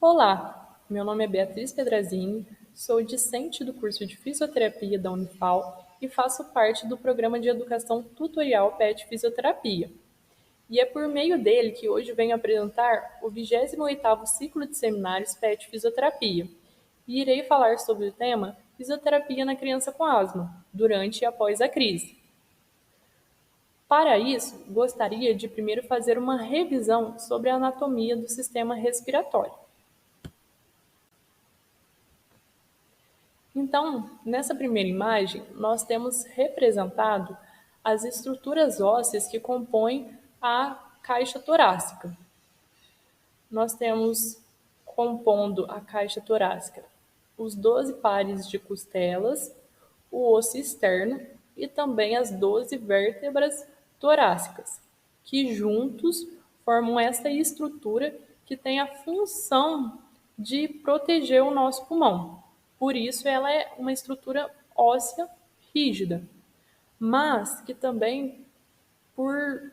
Olá, meu nome é Beatriz Pedrazini, sou discente do curso de Fisioterapia da Unifal e faço parte do programa de educação tutorial PET Fisioterapia. E é por meio dele que hoje venho apresentar o 28º ciclo de seminários PET Fisioterapia. E irei falar sobre o tema Fisioterapia na criança com asma, durante e após a crise. Para isso, gostaria de primeiro fazer uma revisão sobre a anatomia do sistema respiratório. Então, nessa primeira imagem, nós temos representado as estruturas ósseas que compõem a caixa torácica. Nós temos compondo a caixa torácica os 12 pares de costelas, o osso externo e também as 12 vértebras torácicas, que juntos formam essa estrutura que tem a função de proteger o nosso pulmão. Por isso, ela é uma estrutura óssea rígida, mas que também, por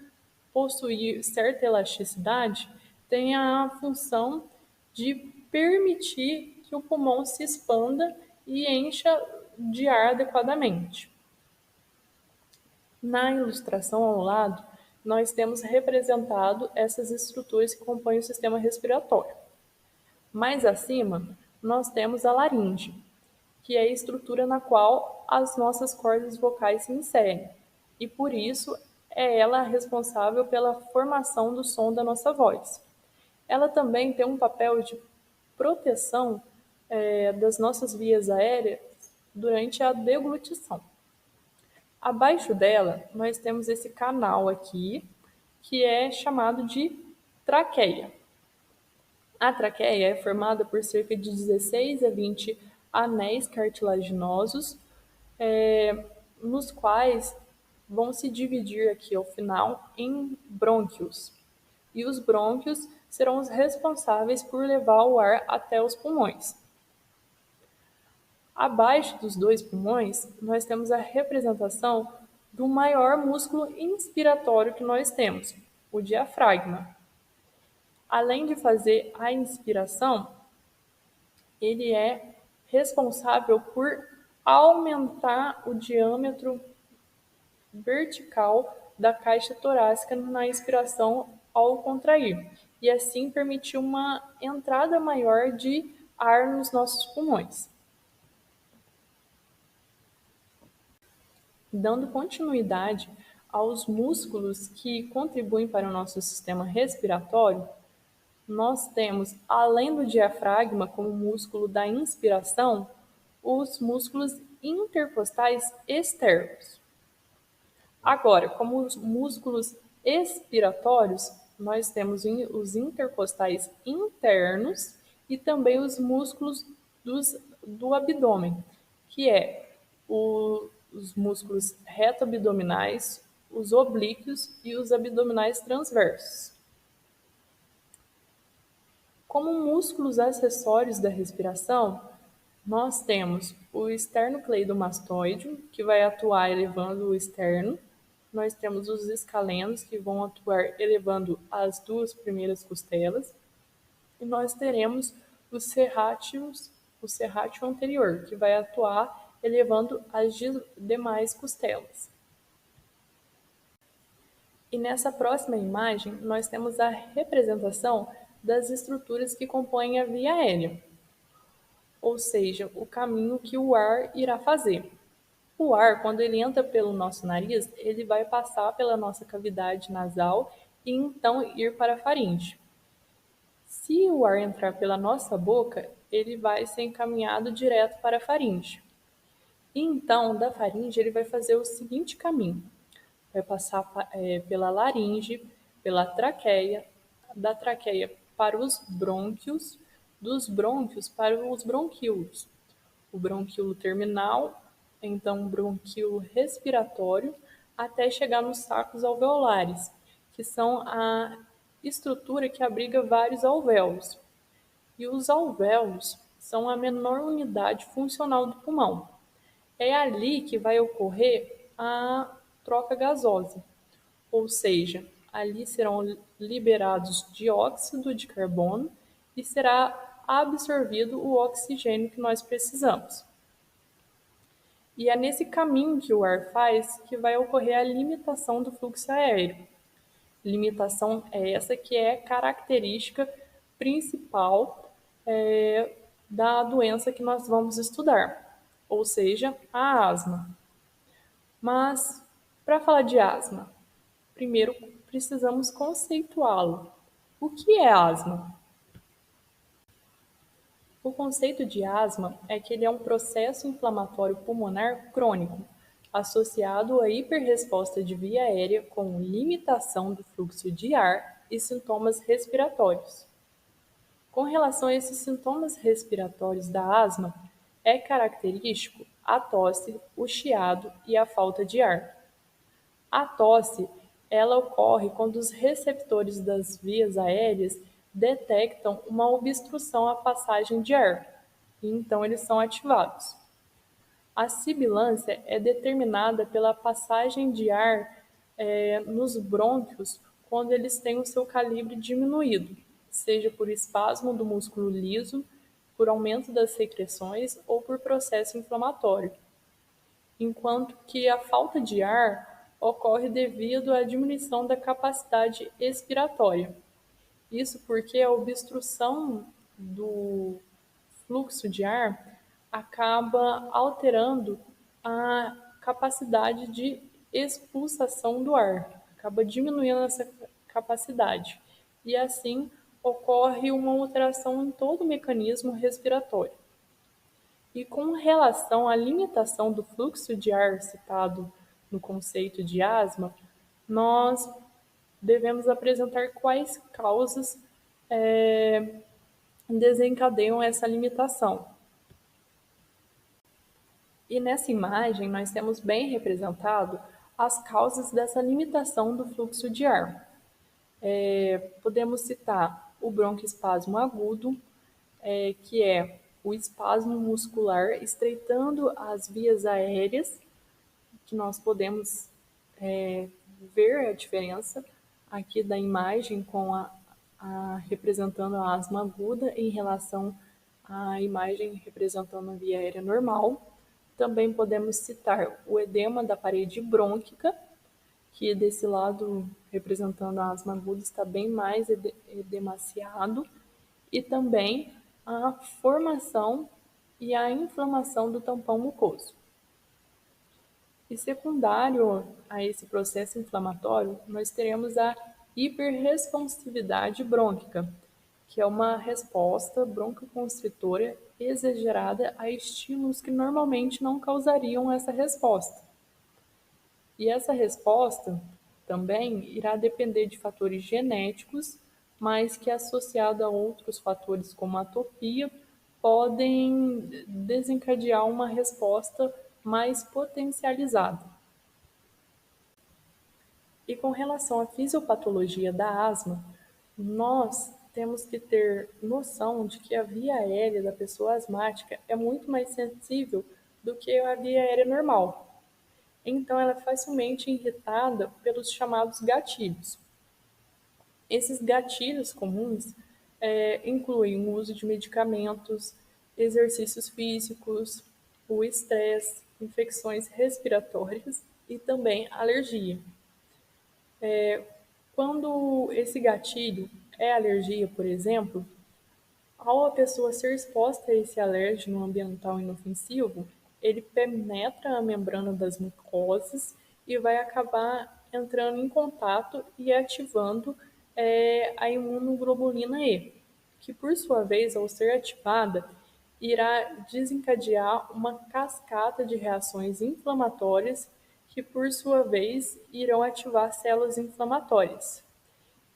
possuir certa elasticidade, tem a função de permitir que o pulmão se expanda e encha de ar adequadamente. Na ilustração ao lado, nós temos representado essas estruturas que compõem o sistema respiratório. Mais acima, nós temos a laringe, que é a estrutura na qual as nossas cordas vocais se inserem, e por isso é ela responsável pela formação do som da nossa voz. Ela também tem um papel de proteção das nossas vias aéreas durante a deglutição. Abaixo dela, nós temos esse canal aqui, que é chamado de traqueia. A traqueia é formada por cerca de 16 a 20 anéis cartilaginosos, nos quais vão se dividir aqui ao final em brônquios. E os brônquios serão os responsáveis por levar o ar até os pulmões. Abaixo dos dois pulmões, nós temos a representação do maior músculo inspiratório que nós temos, o diafragma. Além de fazer a inspiração, ele é responsável por aumentar o diâmetro vertical da caixa torácica na inspiração ao contrair, e assim permitir uma entrada maior de ar nos nossos pulmões. Dando continuidade aos músculos que contribuem para o nosso sistema respiratório, nós temos, além do diafragma como músculo da inspiração, os músculos intercostais externos. Agora, como os músculos expiratórios, nós temos os intercostais internos e também os músculos do abdômen, que é os músculos reto-abdominais, os oblíquos e os abdominais transversos. Como músculos acessórios da respiração, nós temos o esternocleidomastoide, que vai atuar elevando o externo. Nós temos os escalenos, que vão atuar elevando as duas primeiras costelas. E nós teremos o serrátil anterior, que vai atuar elevando as demais costelas. E nessa próxima imagem, nós temos a representação das estruturas que compõem a via aérea, ou seja, o caminho que o ar irá fazer. O ar, quando ele entra pelo nosso nariz, ele vai passar pela nossa cavidade nasal e então ir para a faringe. Se o ar entrar pela nossa boca, ele vai ser encaminhado direto para a faringe. E então, da faringe, ele vai fazer o seguinte caminho. Vai passar pela laringe, pela traqueia, da traqueia para os brônquios, dos brônquios para os bronquíolos. O bronquíolo terminal, então o bronquíolo respiratório, até chegar nos sacos alveolares, que são a estrutura que abriga vários alvéolos. E os alvéolos são a menor unidade funcional do pulmão. É ali que vai ocorrer a troca gasosa, ou seja, ali serão liberados dióxido de carbono e será absorvido o oxigênio que nós precisamos. E é nesse caminho que o ar faz que vai ocorrer a limitação do fluxo aéreo. Limitação é essa que é característica principal da doença que nós vamos estudar, ou seja, a asma. Mas, para falar de asma, primeiro precisamos conceituá-lo. O que é asma? O conceito de asma é que ele é um processo inflamatório pulmonar crônico, associado à hiperresposta de via aérea com limitação do fluxo de ar e sintomas respiratórios. Com relação a esses sintomas respiratórios da asma, é característico a tosse, o chiado e a falta de ar. A tosse, ela ocorre quando os receptores das vias aéreas detectam uma obstrução à passagem de ar, e então eles são ativados. A sibilância é determinada pela passagem de ar nos brônquios quando eles têm o seu calibre diminuído, seja por espasmo do músculo liso, por aumento das secreções ou por processo inflamatório, enquanto que a falta de ar ocorre devido à diminuição da capacidade expiratória. Isso porque a obstrução do fluxo de ar acaba alterando a capacidade de expulsação do ar, acaba diminuindo essa capacidade. E assim ocorre uma alteração em todo o mecanismo respiratório. E com relação à limitação do fluxo de ar citado no conceito de asma, nós devemos apresentar quais causas desencadeiam essa limitação. E nessa imagem nós temos bem representado as causas dessa limitação do fluxo de ar. Podemos citar o broncoespasmo agudo, que é o espasmo muscular estreitando as vias aéreas, que nós podemos ver a diferença aqui da imagem com representando a asma aguda em relação à imagem representando a via aérea normal. Também podemos citar o edema da parede brônquica, que desse lado, representando a asma aguda, está bem mais edemaciado, e também a formação e a inflamação do tampão mucoso. E secundário a esse processo inflamatório, nós teremos a hiperresponsividade brônquica, que é uma resposta broncoconstritora exagerada a estímulos que normalmente não causariam essa resposta. E essa resposta também irá depender de fatores genéticos, mas que associado a outros fatores como a atopia, podem desencadear uma resposta mais potencializada. E com relação à fisiopatologia da asma, nós temos que ter noção de que a via aérea da pessoa asmática é muito mais sensível do que a via aérea normal. Então, ela é facilmente irritada pelos chamados gatilhos. Esses gatilhos comuns incluem o uso de medicamentos, exercícios físicos, o estresse, infecções respiratórias e também alergia. Quando esse gatilho é alergia, por exemplo, ao a pessoa ser exposta a esse alérgeno ambiental inofensivo, ele penetra a membrana das mucosas e vai acabar entrando em contato e ativando a imunoglobulina E, que por sua vez, ao ser ativada, irá desencadear uma cascata de reações inflamatórias que, por sua vez, irão ativar células inflamatórias.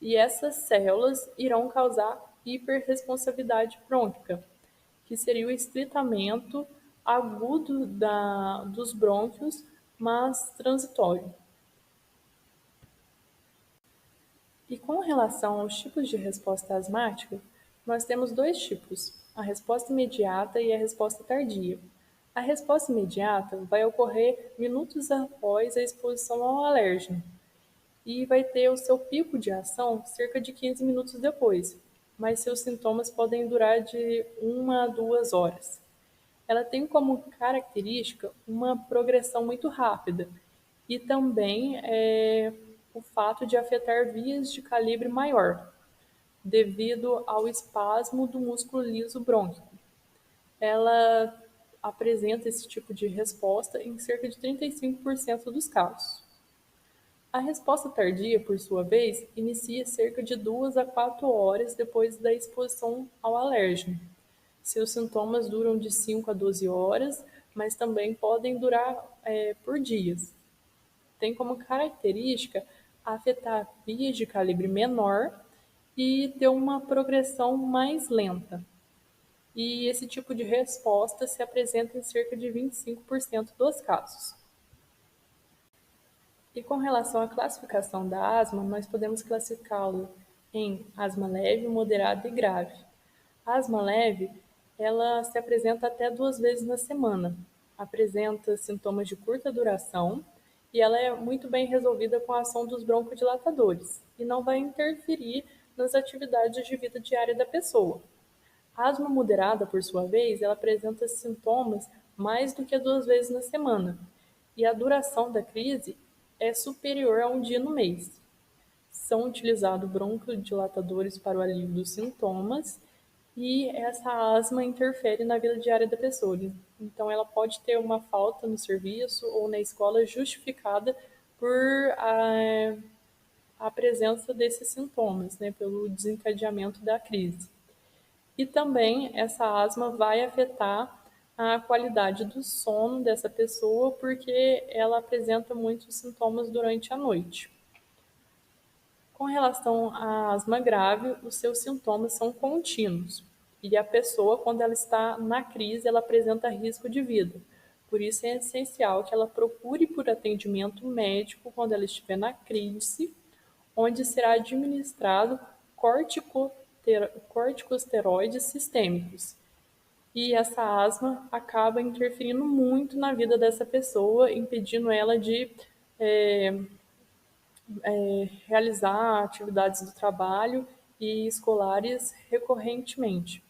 E essas células irão causar hiperresponsividade brônquica, que seria o estreitamento agudo dos brônquios, mas transitório. E com relação aos tipos de resposta asmática, nós temos dois tipos, a resposta imediata e a resposta tardia. A resposta imediata vai ocorrer minutos após a exposição ao alérgeno e vai ter o seu pico de ação cerca de 15 minutos depois. mas seus sintomas podem durar de 1 a 2 horas. Ela tem como característica uma progressão muito rápida e também o fato de afetar vias de calibre maior, devido ao espasmo do músculo liso brônquico. Ela apresenta esse tipo de resposta em cerca de 35% dos casos. A resposta tardia, por sua vez, inicia cerca de 2 a 4 horas depois da exposição ao alérgeno. Seus sintomas duram de 5 a 12 horas, mas também podem durar por dias. Tem como característica afetar vias de calibre menor e ter uma progressão mais lenta. E esse tipo de resposta se apresenta em cerca de 25% dos casos. E com relação à classificação da asma, nós podemos classificá-lo em asma leve, moderada e grave. A asma leve, ela se apresenta até 2 vezes na semana, apresenta sintomas de curta duração e ela é muito bem resolvida com a ação dos broncodilatadores e não vai interferir nas atividades de vida diária da pessoa. A asma moderada, por sua vez, ela apresenta sintomas mais do que 2 vezes na semana, e a duração da crise é superior a um dia no mês. São utilizados broncodilatadores para o alívio dos sintomas, e essa asma interfere na vida diária da pessoa. Então, ela pode ter uma falta no serviço ou na escola justificada por a presença desses sintomas, né, pelo desencadeamento da crise. E também essa asma vai afetar a qualidade do sono dessa pessoa, porque ela apresenta muitos sintomas durante a noite. Com relação à asma grave, os seus sintomas são contínuos. E a pessoa, quando ela está na crise, ela apresenta risco de vida. Por isso é essencial que ela procure por atendimento médico quando ela estiver na crise, onde será administrado corticosteroides sistêmicos. E essa asma acaba interferindo muito na vida dessa pessoa, impedindo ela de realizar atividades do trabalho e escolares recorrentemente.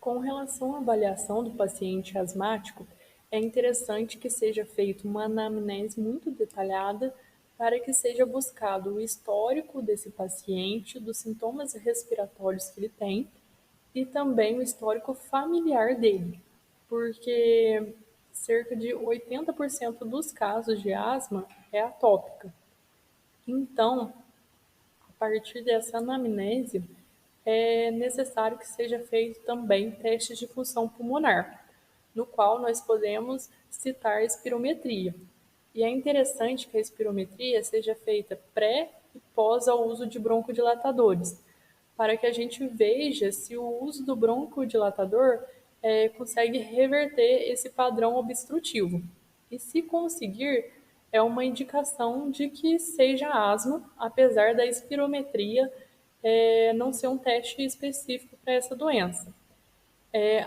Com relação à avaliação do paciente asmático, é interessante que seja feita uma anamnese muito detalhada para que seja buscado o histórico desse paciente, dos sintomas respiratórios que ele tem e também o histórico familiar dele, porque cerca de 80% dos casos de asma é atópica. Então, a partir dessa anamnese, é necessário que seja feito também testes de função pulmonar, no qual nós podemos citar a espirometria. E é interessante que a espirometria seja feita pré e pós ao uso de broncodilatadores, para que a gente veja se o uso do broncodilatador consegue reverter esse padrão obstrutivo. E se conseguir, é uma indicação de que seja asma, apesar da espirometria não ser um teste específico para essa doença.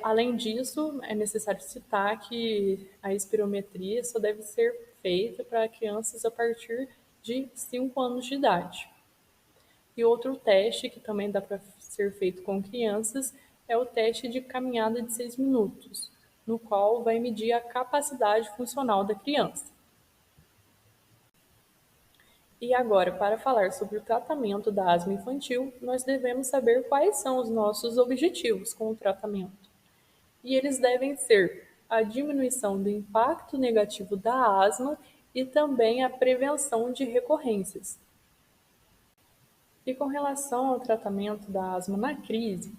Além disso, é necessário citar que a espirometria só deve ser feita para crianças a partir de 5 anos de idade. E outro teste que também dá para ser feito com crianças é o teste de caminhada de 6 minutos, no qual vai medir a capacidade funcional da criança. E agora, para falar sobre o tratamento da asma infantil, nós devemos saber quais são os nossos objetivos com o tratamento. E eles devem ser a diminuição do impacto negativo da asma e também a prevenção de recorrências. E com relação ao tratamento da asma na crise,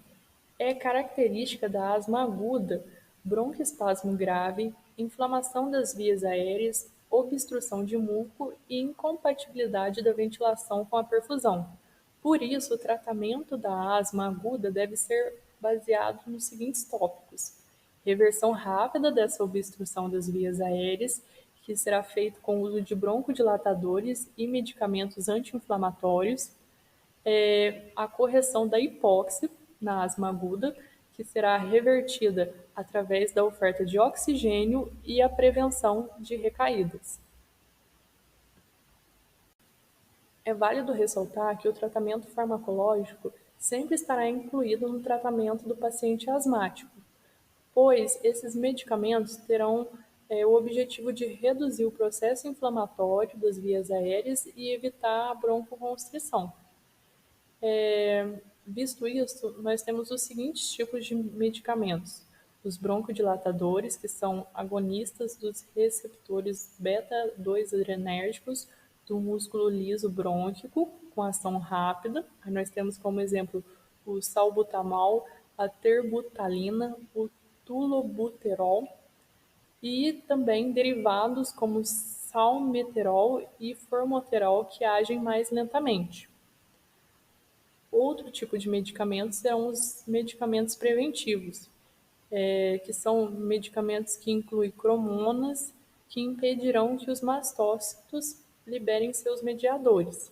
é característica da asma aguda, broncoespasmo grave, inflamação das vias aéreas, obstrução de muco e incompatibilidade da ventilação com a perfusão. Por isso, o tratamento da asma aguda deve ser baseado nos seguintes tópicos: reversão rápida dessa obstrução das vias aéreas, que será feito com o uso de broncodilatadores e medicamentos anti-inflamatórios, a correção da hipóxia na asma aguda, que será revertida através da oferta de oxigênio e a prevenção de recaídas. É válido ressaltar que o tratamento farmacológico sempre estará incluído no tratamento do paciente asmático, pois esses medicamentos terão o objetivo de reduzir o processo inflamatório das vias aéreas e evitar a broncoconstrição. Visto isso, nós temos os seguintes tipos de medicamentos: os broncodilatadores, que são agonistas dos receptores beta-2 adrenérgicos do músculo liso brônquico, com ação rápida. Aí nós temos como exemplo o salbutamol, a terbutalina, o tulobuterol, e também derivados como salmeterol e formoterol, que agem mais lentamente. Outro tipo de medicamentos são os medicamentos preventivos, que são medicamentos que incluem cromonas que impedirão que os mastócitos liberem seus mediadores.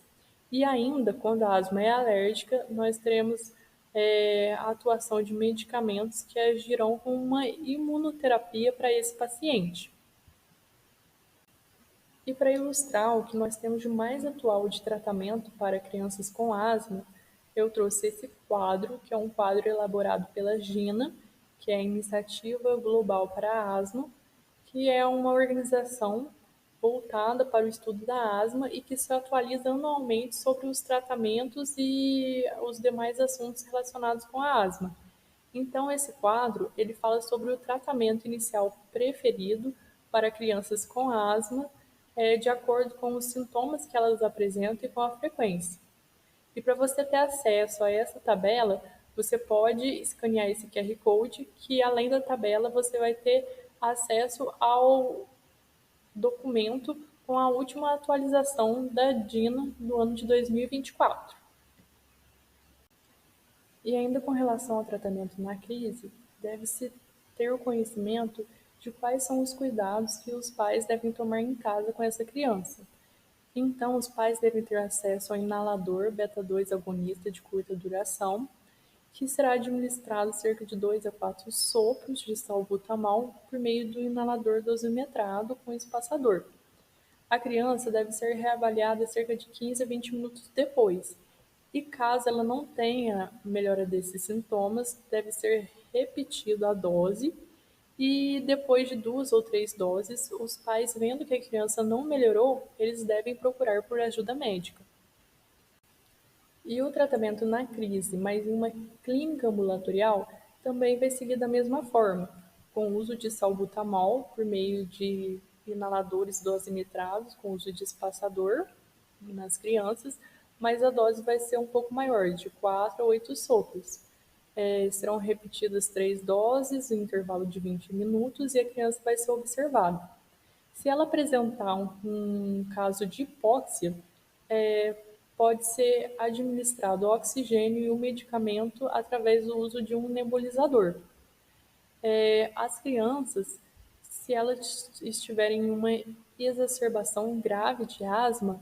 E ainda, quando a asma é alérgica, nós teremos a atuação de medicamentos que agirão como uma imunoterapia para esse paciente. E para ilustrar o que nós temos de mais atual de tratamento para crianças com asma, eu trouxe esse quadro, que é um quadro elaborado pela GINA, que é a Iniciativa Global para a Asma, que é uma organização voltada para o estudo da asma e que se atualiza anualmente sobre os tratamentos e os demais assuntos relacionados com a asma. Então, esse quadro ele fala sobre o tratamento inicial preferido para crianças com asma, de acordo com os sintomas que elas apresentam e com a frequência. E para você ter acesso a essa tabela, você pode escanear esse QR Code, que além da tabela você vai ter acesso ao documento com a última atualização da DINA do ano de 2024. E ainda com relação ao tratamento na crise, deve-se ter o conhecimento de quais são os cuidados que os pais devem tomar em casa com essa criança. Então, os pais devem ter acesso ao inalador beta-2 agonista de curta duração, que será administrado cerca de 2 a 4 sopros de salbutamol por meio do inalador dosimetrado com espaçador. A criança deve ser reavaliada cerca de 15 a 20 minutos depois. E caso ela não tenha melhora desses sintomas, deve ser repetido a dose. E depois de 2 ou 3 doses, os pais vendo que a criança não melhorou, eles devem procurar por ajuda médica. E o tratamento na crise, mas em uma clínica ambulatorial, também vai seguir da mesma forma, com o uso de salbutamol por meio de inaladores dosimetrados, com uso de espaçador nas crianças, mas a dose vai ser um pouco maior, de 4 a 8 sopros. Serão repetidas 3 doses, em intervalo de 20 minutos, e a criança vai ser observada. Se ela apresentar um caso de hipóxia, pode ser administrado oxigênio e o medicamento através do uso de um nebulizador. As crianças, se elas estiverem em uma exacerbação grave de asma,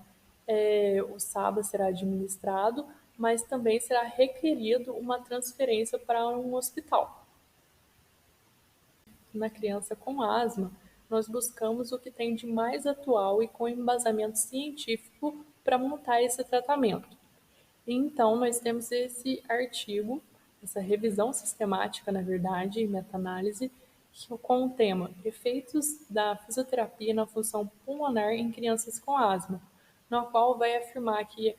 o SABA será administrado, mas também será requerido uma transferência para um hospital. Na criança com asma, nós buscamos o que tem de mais atual e com embasamento científico para montar esse tratamento. Então, nós temos esse artigo, essa revisão sistemática, na verdade, e meta-análise, com o tema Efeitos da fisioterapia na função pulmonar em crianças com asma, no qual vai afirmar que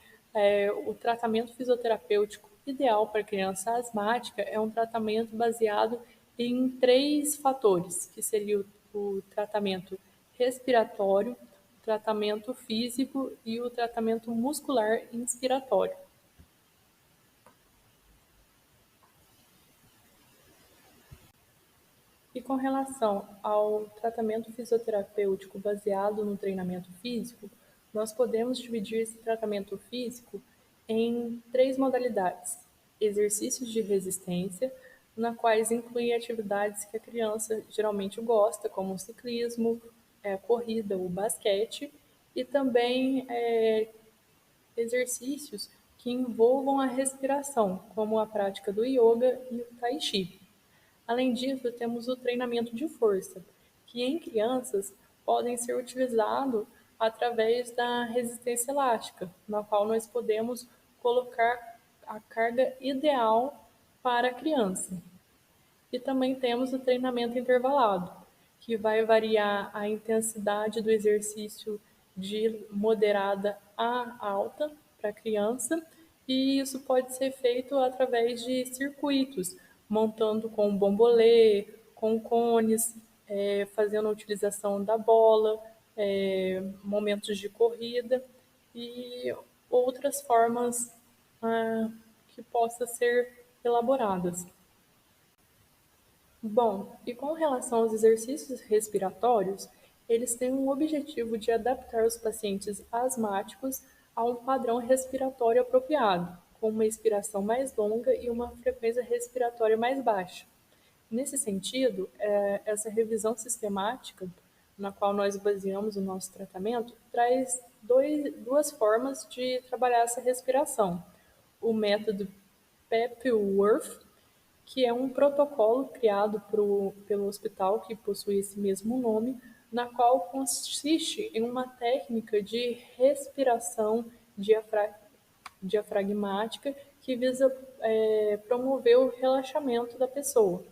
o tratamento fisioterapêutico ideal para criança asmática é um tratamento baseado em 3 fatores, que seria o tratamento respiratório, o tratamento físico e o tratamento muscular inspiratório. E com relação ao tratamento fisioterapêutico baseado no treinamento físico, nós podemos dividir esse tratamento físico em 3 modalidades: exercícios de resistência, na quais incluem atividades que a criança geralmente gosta, como o ciclismo, a corrida, o basquete, e também exercícios que envolvam a respiração, como a prática do yoga e o tai chi. Além disso, temos o treinamento de força, que em crianças podem ser utilizado através da resistência elástica, na qual nós podemos colocar a carga ideal para a criança. E também temos o treinamento intervalado, que vai variar a intensidade do exercício de moderada a alta para a criança, e isso pode ser feito através de circuitos, montando com bombolê, com cones, fazendo a utilização da bola, momentos de corrida e outras formas que possam ser elaboradas. Bom, e com relação aos exercícios respiratórios, eles têm um objetivo de adaptar os pacientes asmáticos a um padrão respiratório apropriado, com uma expiração mais longa e uma frequência respiratória mais baixa. Nesse sentido, essa revisão sistemática, na qual nós baseamos o nosso tratamento, traz duas formas de trabalhar essa respiração. O método Papworth, que é um protocolo criado pelo hospital que possui esse mesmo nome, na qual consiste em uma técnica de respiração diafragmática que visa promover o relaxamento da pessoa.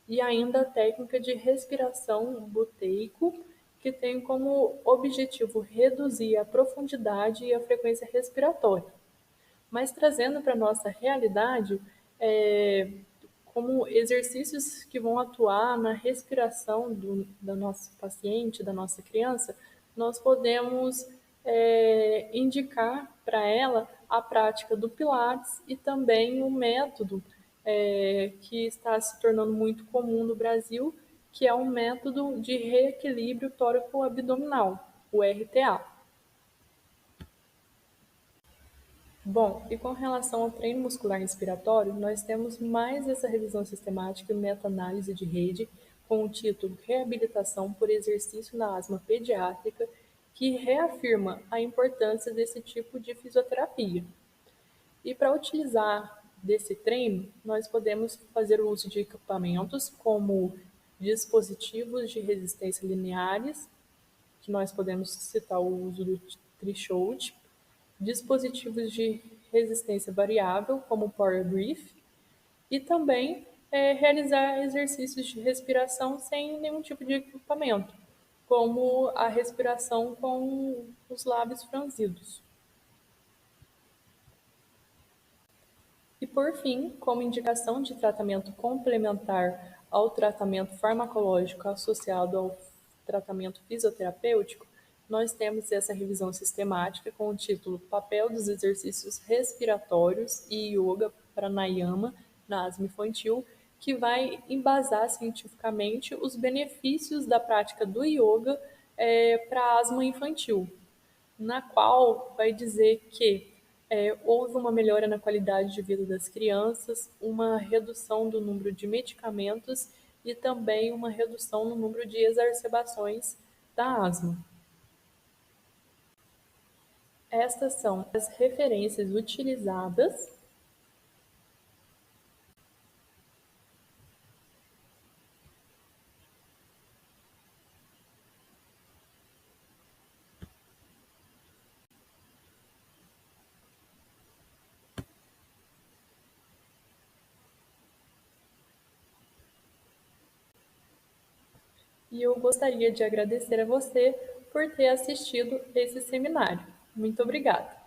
E ainda a técnica de respiração buteico, que tem como objetivo reduzir a profundidade e a frequência respiratória. Mas trazendo para a nossa realidade, como exercícios que vão atuar na respiração da nossa paciente, da nossa criança, nós podemos indicar para ela a prática do Pilates e também o método que está se tornando muito comum no Brasil, que é um método de reequilíbrio tóraco-abdominal, o RTA. Bom, e com relação ao treino muscular inspiratório, nós temos mais essa revisão sistemática e meta-análise de rede com o título Reabilitação por Exercício na Asma Pediátrica, que reafirma a importância desse tipo de fisioterapia. E para utilizar desse treino, nós podemos fazer o uso de equipamentos como dispositivos de resistência lineares, que nós podemos citar o uso do Tricholt, dispositivos de resistência variável, como o Power Brief, e também realizar exercícios de respiração sem nenhum tipo de equipamento, como a respiração com os lábios franzidos. E por fim, como indicação de tratamento complementar ao tratamento farmacológico associado ao tratamento fisioterapêutico, nós temos essa revisão sistemática com o título Papel dos exercícios respiratórios e yoga pranayama na asma infantil, que vai embasar cientificamente os benefícios da prática do yoga para a asma infantil, na qual vai dizer que houve uma melhora na qualidade de vida das crianças, uma redução do número de medicamentos e também uma redução no número de exacerbações da asma. Estas são as referências utilizadas. E eu gostaria de agradecer a você por ter assistido esse seminário. Muito obrigada!